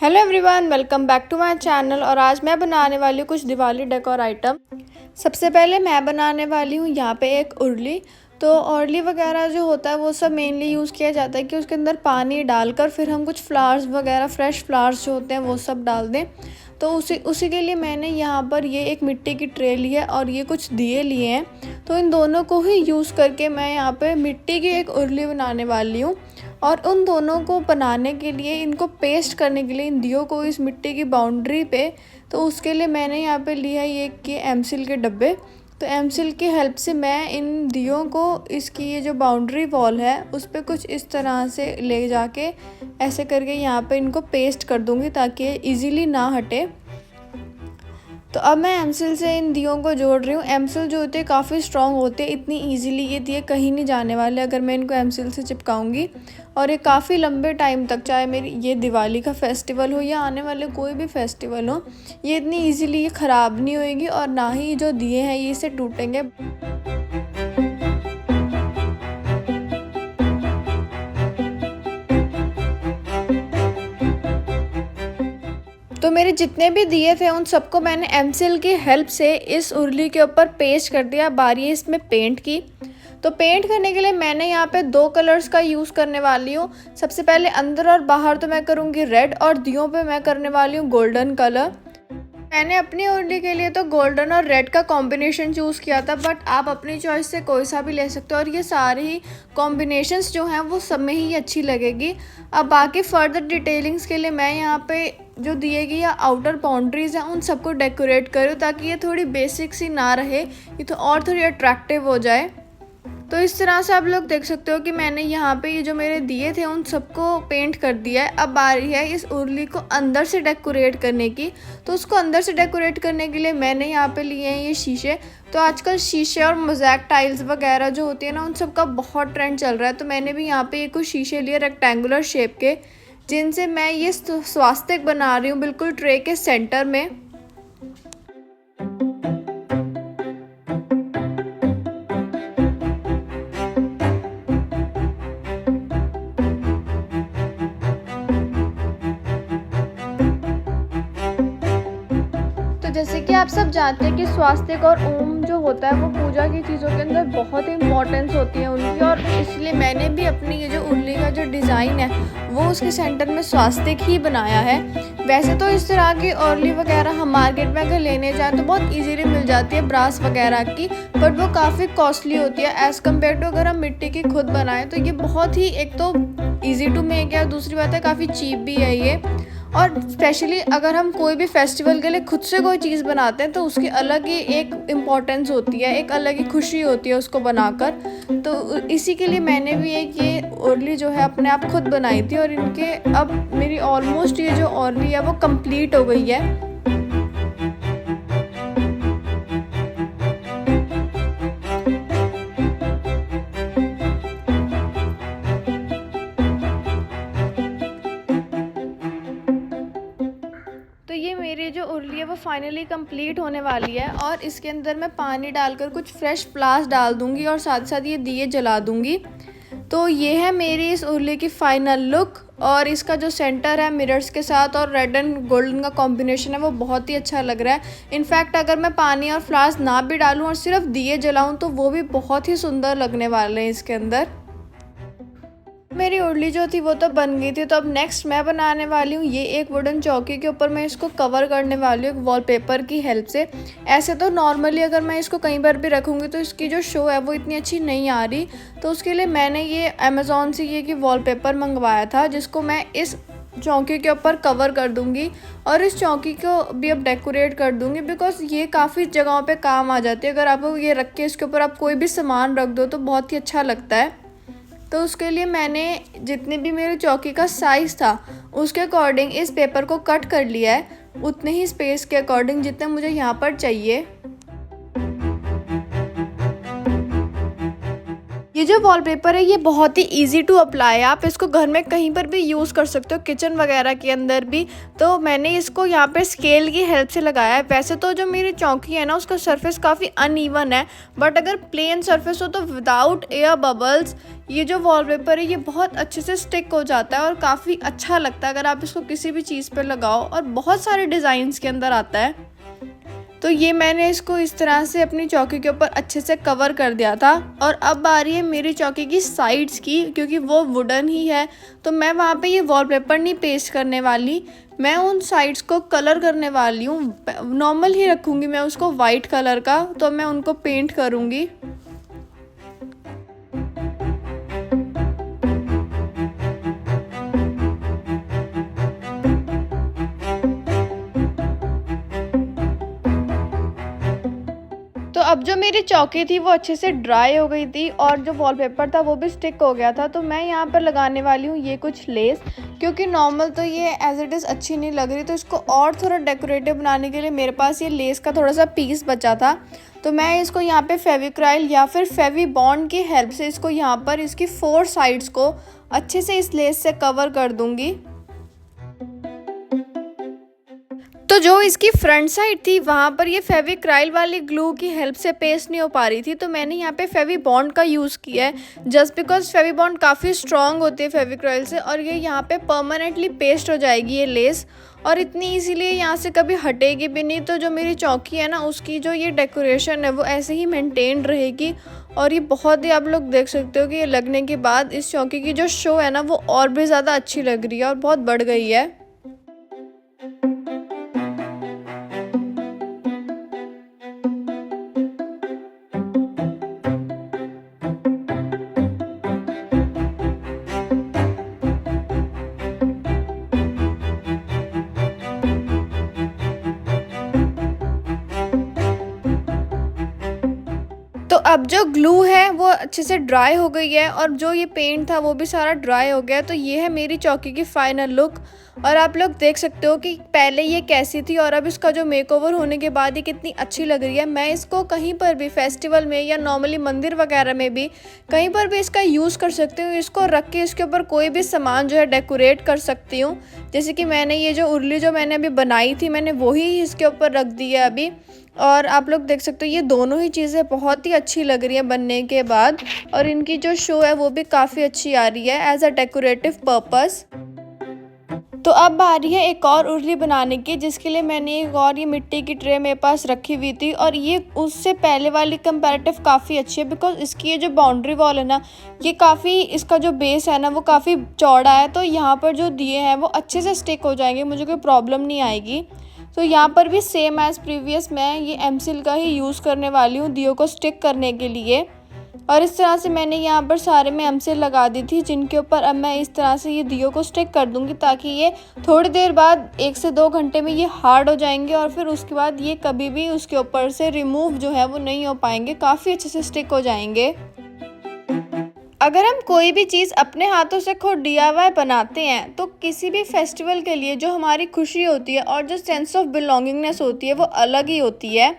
Hello everyone, welcome back to my channel. और आज मैं बनाने वाली हूँ कुछ दिवाली डेकोर आइटम। सबसे पहले मैं बनाने वाली हूँ यहाँ पे एक उरली। तो उरली वगैरह जो होता है वो सब मेनली यूज़ किया जाता है कि उसके अंदर पानी डालकर फिर हम कुछ फ्लावर्स वगैरह फ्रेश फ्लावर्स जो होते हैं वो सब डाल दें। तो उसी के लिए मैंने यहाँ पर ये एक मिट्टी की ट्रे ली है और ये कुछ दिए लिए हैं। तो इन दोनों को ही यूज़ करके मैं यहाँ पे मिट्टी की एक उरली बनाने वाली हूँ। और उन दोनों को बनाने के लिए, इनको पेस्ट करने के लिए, इन दियों को इस मिट्टी की बाउंड्री पे, तो उसके लिए मैंने यहाँ पे लिया ये एमसिल के डब्बे। तो एमसिल की हेल्प से मैं इन दियों को इसकी ये जो बाउंड्री वॉल है उस पर कुछ इस तरह से ले जाके ऐसे करके यहाँ पे इनको पेस्ट कर दूँगी ताकि ये ईज़िली ना हटे। तो अब मैं एमसिल से इन दियों को जोड़ रही हूँ। एमसिल जो होते हैं काफ़ी स्ट्रॉन्ग होते हैं, इतनी इजीली ये दिए कहीं नहीं जाने वाले अगर मैं इनको एमसिल से चिपकाऊंगी। और ये काफ़ी लंबे टाइम तक, चाहे मेरी ये दिवाली का फेस्टिवल हो या आने वाले कोई भी फेस्टिवल हो, ये इतनी इजीली ये ख़राब नहीं होएगी और ना ही जो दिए हैं ये इससे टूटेंगे। तो मेरे जितने भी दिए थे उन सबको मैंने एमसिल की हेल्प से इस उरली के ऊपर पेस्ट कर दिया। बारी है इसमें पेंट की। तो पेंट करने के लिए मैंने यहाँ पे 2 कलर्स का यूज़ करने वाली हूँ। सबसे पहले अंदर और बाहर तो मैं करूँगी रेड, और दियों पे मैं करने वाली हूँ गोल्डन कलर। मैंने अपनी उरली के लिए तो गोल्डन और रेड का कॉम्बिनेशन चूज़ किया था, बट आप अपनी चॉइस से कोई सा भी ले सकते हो और ये सारी ही कॉम्बिनेशंस जो हैं वो सब में ही अच्छी लगेगी। अब बाकी फर्दर डिटेलिंग्स के लिए मैं यहाँ पे जो दिए गई या आउटर बाउंड्रीज़ हैं उन सबको डेकोरेट करूँ ताकि ये थोड़ी बेसिक सी ना रहे, ये तो और थोड़ी अट्रैक्टिव हो जाए। तो इस तरह से आप लोग देख सकते हो कि मैंने यहाँ पे ये जो मेरे दिए थे उन सबको पेंट कर दिया है। अब बारी है इस उरली को अंदर से डेकोरेट करने की। तो उसको अंदर से डेकोरेट करने के लिए मैंने यहाँ पे लिए हैं ये शीशे। तो आजकल शीशे और मोज़ैक टाइल्स वगैरह जो होती है ना, उन सब का बहुत ट्रेंड चल रहा है। तो मैंने भी यहाँ पे ये कुछ शीशे लिए रेक्टेंगुलर शेप के, जिनसे मैं ये स्वास्तिक बना रही हूँ बिल्कुल ट्रे के सेंटर में। जैसे कि आप सब जानते हैं कि स्वास्तिक और ओम जो होता है वो पूजा की चीज़ों के अंदर बहुत ही इम्पोर्टेंस होती है उनकी, और इसलिए मैंने भी अपनी ये जो उरली का जो डिज़ाइन है वो उसके सेंटर में स्वास्तिक ही बनाया है। वैसे तो इस तरह की उरली वगैरह हम मार्केट में अगर लेने जाएँ तो बहुत ईजीली मिल जाती है ब्रास वगैरह की, बट वो काफ़ी कॉस्टली होती है एज़ कम्पेयर टू अगर हम मिट्टी की खुद बनाएं। तो ये बहुत ही, एक तो ईजी टू मेक है, दूसरी बात है काफ़ी चीप भी है ये। और स्पेशली अगर हम कोई भी फेस्टिवल के लिए खुद से कोई चीज़ बनाते हैं तो उसकी अलग ही एक इम्पॉर्टेंस होती है, एक अलग ही खुशी होती है उसको बनाकर। तो इसी के लिए मैंने भी एक ये उरली जो है अपने आप खुद बनाई थी, और इनके अब मेरी ऑलमोस्ट ये जो उरली है वो कंप्लीट हो गई है। तो ये मेरी जो उरली है वो फाइनली कंप्लीट होने वाली है, और इसके अंदर मैं पानी डालकर कुछ फ्रेश फ्लावर्स डाल दूंगी और साथ साथ ये दिए जला दूंगी। तो ये है मेरी इस उरली की फाइनल लुक, और इसका जो सेंटर है मिरर्स के साथ और रेड एंड गोल्डन का कॉम्बिनेशन है वो बहुत ही अच्छा लग रहा है। इनफैक्ट अगर मैं पानी और फ्लावर्स ना भी डालूं और सिर्फ दिए जलाऊं तो वो भी बहुत ही सुंदर लगने वाले हैं इसके अंदर। मेरी उरली जो थी वो तो बन गई थी। तो अब नेक्स्ट मैं बनाने वाली हूँ ये एक वुडन चौकी के ऊपर मैं इसको कवर करने वाली हूँ एक वॉलपेपर की हेल्प से। ऐसे तो नॉर्मली अगर मैं इसको कहीं पर भी रखूँगी तो इसकी जो शो है वो इतनी अच्छी नहीं आ रही। तो उसके लिए मैंने ये अमेज़ॉन से ये कि वॉलपेपर मंगवाया था, जिसको मैं इस चौकी के ऊपर कवर कर दूंगी और इस चौकी को भी अब डेकोरेट कर दूंगी, बिकॉज ये काफ़ी जगहों पे काम आ जाती है। अगर आप ये रख के इसके ऊपर आप कोई भी सामान रख दो तो बहुत ही अच्छा लगता है। तो उसके लिए मैंने जितने भी मेरे चौकी का साइज़ था उसके अकॉर्डिंग इस पेपर को कट कर लिया है, उतने ही स्पेस के अकॉर्डिंग जितने मुझे यहाँ पर चाहिए। ये जो वॉलपेपर है ये बहुत ही इजी टू अप्लाई है, आप इसको घर में कहीं पर भी यूज़ कर सकते हो, किचन वगैरह के अंदर भी। तो मैंने इसको यहाँ पे स्केल की हेल्प से लगाया है। वैसे तो जो मेरी चौकी है ना उसका सरफेस काफ़ी अनइवन है, बट अगर प्लेन सरफेस हो तो विदाउट एयर बबल्स ये जो वॉलपेपर है ये बहुत अच्छे से स्टिक हो जाता है और काफ़ी अच्छा लगता है अगर आप इसको किसी भी चीज़ पर लगाओ, और बहुत सारे डिज़ाइंस के अंदर आता है। तो ये मैंने इसको इस तरह से अपनी चौकी के ऊपर अच्छे से कवर कर दिया था। और अब बारी है मेरी चौकी की साइड्स की, क्योंकि वो वुडन ही है तो मैं वहाँ पे ये वॉलपेपर नहीं पेस्ट करने वाली, मैं उन साइड्स को कलर करने वाली हूँ। नॉर्मल ही रखूँगी मैं उसको वाइट कलर का, तो मैं उनको पेंट करूँगी। तो अब जो मेरी चौकी थी वो अच्छे से ड्राई हो गई थी और जो वॉलपेपर था वो भी स्टिक हो गया था। तो मैं यहाँ पर लगाने वाली हूँ ये कुछ लेस, क्योंकि नॉर्मल तो ये एज इट इज़ अच्छी नहीं लग रही, तो इसको और थोड़ा डेकोरेटिव बनाने के लिए मेरे पास ये लेस का थोड़ा सा पीस बचा था। तो मैं इसको यहाँ पे फेविक्राइल या फिर फेवी बॉन्ड की हेल्प से इसको यहाँ पर इसकी 4 साइड्स को अच्छे से इस लेस से कवर कर दूँगी। तो जो इसकी फ्रंट साइड थी वहाँ पर ये फेविक्राइल वाली ग्लू की हेल्प से पेस्ट नहीं हो पा रही थी, तो मैंने यहाँ पे फेवी बॉन्ड का यूज़ किया है, जस्ट बिकॉज फेवी बॉन्ड काफ़ी स्ट्रॉन्ग होती है फेविक्राइल से, और ये यहाँ पे परमानेंटली पेस्ट हो जाएगी ये लेस, और इतनी इजीली यहाँ से कभी हटेगी भी नहीं। तो जो मेरी चौकी है ना उसकी जो ये डेकोरेशन है वो ऐसे ही मेंटेन रहेगी, और ये बहुत ही आप लोग देख सकते हो कि ये लगने के बाद इस चौकी की जो शो है ना वो और भी ज़्यादा अच्छी लग रही है और बहुत बढ़ गई है। तो अब जो ग्लू है वो अच्छे से ड्राई हो गई है और जो ये पेंट था वो भी सारा ड्राई हो गया है। तो ये है मेरी चौकी की फाइनल लुक, और आप लोग देख सकते हो कि पहले ये कैसी थी और अब इसका जो मेकओवर होने के बाद ये कितनी अच्छी लग रही है। मैं इसको कहीं पर भी फेस्टिवल में या नॉर्मली मंदिर वगैरह में भी कहीं पर भी इसका यूज़ कर सकती हूँ। इसको रख के इसके ऊपर कोई भी सामान जो है डेकोरेट कर सकती हूँ। जैसे कि मैंने ये जो उर्ली जो मैंने अभी बनाई थी मैंने वही इसके ऊपर रख दी है अभी, और आप लोग देख सकते हो ये दोनों ही चीज़ें बहुत ही अच्छी लग रही हैं बनने के बाद, और इनकी जो शो है वो भी काफ़ी अच्छी आ रही है एज अ डेकोरेटिव पर्पस। तो अब आ रही है एक और उर्ली बनाने की, जिसके लिए मैंने एक और ये मिट्टी की ट्रे मेरे पास रखी हुई थी, और ये उससे पहले वाली कंपैरेटिव काफ़ी अच्छी है बिकॉज इसकी ये जो बाउंड्री वॉल है ना ये काफ़ी, इसका जो बेस है ना वो काफ़ी चौड़ा है, तो यहाँ पर जो दिए हैं वो अच्छे से स्टिक हो जाएंगे, मुझे कोई प्रॉब्लम नहीं आएगी। तो यहाँ पर भी सेम एज़ प्रीवियस मैं ये एमसिल का ही यूज़ करने वाली हूँ दियों को स्टिक करने के लिए, और इस तरह से मैंने यहाँ पर सारे में एमसिल लगा दी थी, जिनके ऊपर अब मैं इस तरह से ये दियों को स्टिक कर दूँगी ताकि ये थोड़ी देर बाद 1 से 2 घंटे में ये हार्ड हो जाएंगे, और फिर उसके बाद ये कभी भी उसके ऊपर से रिमूव जो है वो नहीं हो पाएंगे, काफ़ी अच्छे से स्टिक हो जाएंगे। अगर हम कोई भी चीज़ अपने हाथों से खुद DIY बनाते हैं तो किसी भी फेस्टिवल के लिए जो हमारी खुशी होती है और जो सेंस ऑफ बिलोंगिंगनेस होती है वो अलग ही होती है।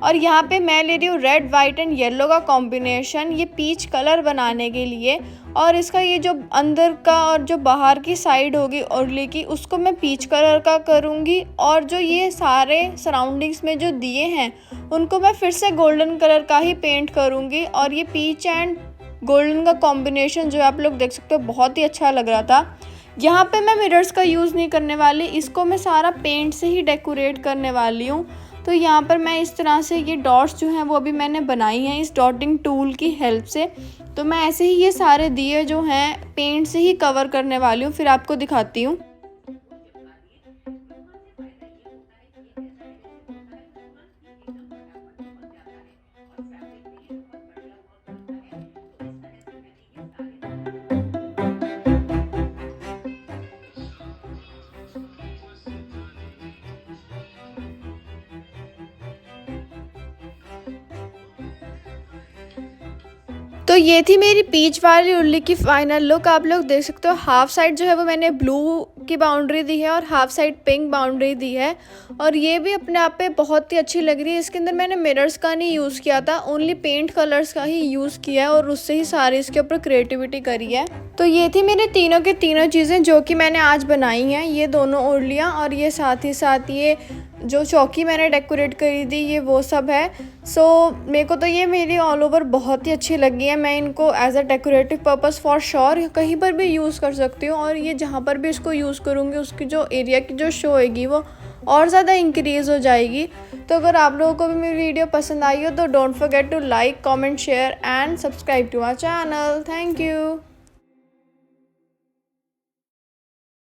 और यहाँ पे मैं ले रही हूँ रेड वाइट एंड येलो का कॉम्बिनेशन ये पीच कलर बनाने के लिए, और इसका ये जो अंदर का और जो बाहर की साइड होगी उर्ली की उसको मैं पीच कलर का करूँगी, और जो ये सारे सराउंडिंग्स में जो दिए हैं उनको मैं फिर से गोल्डन कलर का ही पेंट करूँगी। और ये पीच एंड गोल्डन का कॉम्बिनेशन जो आप लोग देख सकते हो बहुत ही अच्छा लग रहा था। यहाँ पे मैं मिरर्स का यूज़ नहीं करने वाली, इसको मैं सारा पेंट से ही डेकोरेट करने वाली हूँ। तो यहाँ पर मैं इस तरह से ये डॉट्स जो हैं वो अभी मैंने बनाई हैं इस डॉटिंग टूल की हेल्प से। तो मैं ऐसे ही ये सारे दिए जो हैं पेंट से ही कवर करने वाली हूँ, फिर आपको दिखाती हूँ। तो ये थी मेरी पीच वाली उर्ली की फाइनल लुक। आप लोग देख सकते हो हाफ साइड जो है वो मैंने ब्लू की बाउंड्री दी है और हाफ साइड पिंक बाउंड्री दी है और ये भी अपने आप पे बहुत ही अच्छी लग रही है। इसके अंदर मैंने मिरर्स का नहीं यूज़ किया था, ओनली पेंट कलर्स का ही यूज़ किया है और उससे ही सारी इसके ऊपर क्रिएटिविटी करी है। तो ये थी मेरे तीनों की तीनों चीज़ें जो कि मैंने आज बनाई हैं, ये दोनों ओढ़लियाँ और ये साथ ही साथ ये जो चौकी मैंने डेकोरेट करी थी, ये वो सब है। मेरे को तो ये मेरी ऑल ओवर बहुत ही अच्छी लगी है। मैं इनको as a decorative purpose for sure कहीं पर भी यूज़ कर सकती हूँ और ये जहाँ पर भी इसको यूज़ करूँगी उसकी जो एरिया की जो शो होएगी वो और ज़्यादा इंक्रीज़ हो जाएगी। तो अगर आप लोगों को भी मेरी वीडियो पसंद आई हो तो don't forget to like, comment, share and subscribe to our channel. Thank you.